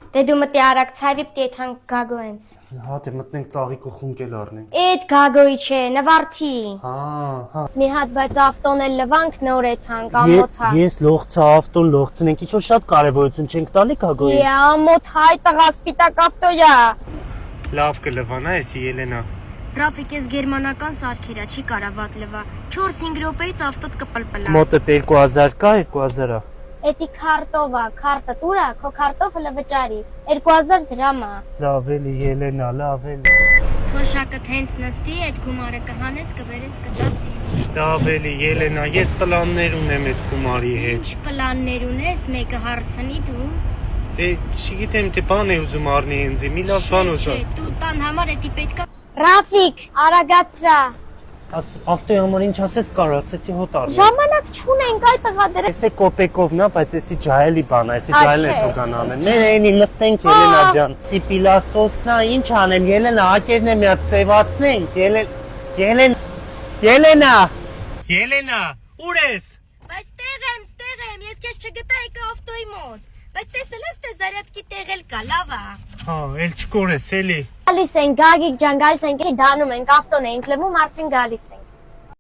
Դե դու մտի արագ ցավի պիտի եթան գագո ենց։ Հա, դե մտնենք ծաղիկը խունկել առնենք։ Էդ գագոյի չէ, նվարդի։ Հա։ Մի հատ բայց ավտոն էլ լվանք նոր եթան կամ մոթա։ Ես լողցա ավտոն լողցնենք, ինչ որ շատ կարևորություն չենք տալի գագոյի։ Իա, մոթա այ տղա սպիտակ ավտոյա։ Լավ կլվանա էսի Ելենա։ Ռաֆիկ ես գերմանական սարքերա, չի կարա վատ լվա։ 4-5 րոպեից ավտոտ կպլպլա։ Մոտը 2000 կա, 2000-ա։ Էդի քարտովա, քարտը տուրա, քո քարտոֆը լվճարի։ 2000 դրամա։ Լավ էլի Ելենա, լավ էլի։ Թոշակը հենց նստի, այդ գումարը կհանես, կբերես, կտաս ինձ։ Լավ էլի Ելենա, ես պլաններ ունեմ այդ գումարի հետ։ Ինչ պլաններ ունես, մեկը հարցնի դու։ Դե չգիտեմ, թե բան է ուզում առնի ինձ, մի լավ բան ուզա։ Չէ, դու տան համար էդի պետքա։ Ռաֆիկ, արագացրա։ Ավտոյի համար ինչ ասես կար, ասեցի հոտ առնի։ Ժամանակ չունենք այդ տղա դրա։ Էսե կոպեկովն է, բայց էսի ջահելի բան է, էսի Ա, ջահել է չէ։ թողան անեն։ Մեր էնի նստենք Ելենա ջան։ Սիպիլասոսնա ինչ անեմ, Ելենա, ակերն է մի հատ սևացնենք, Ելենա։ Ելենա, ուր ես։ Բայց տեղ եմ, ես քեզ չգտա եկա ավտոյի մոտ։ Բայց տեսել ես թե զարյատկի տեղ էլ կա, լավ է։ Հա, էլ չկորես էլի։ Գալիս են, Գագիկ ջան, գալիս են, դանում ենք, ավտոն ենք լվում, արդեն գալիս են։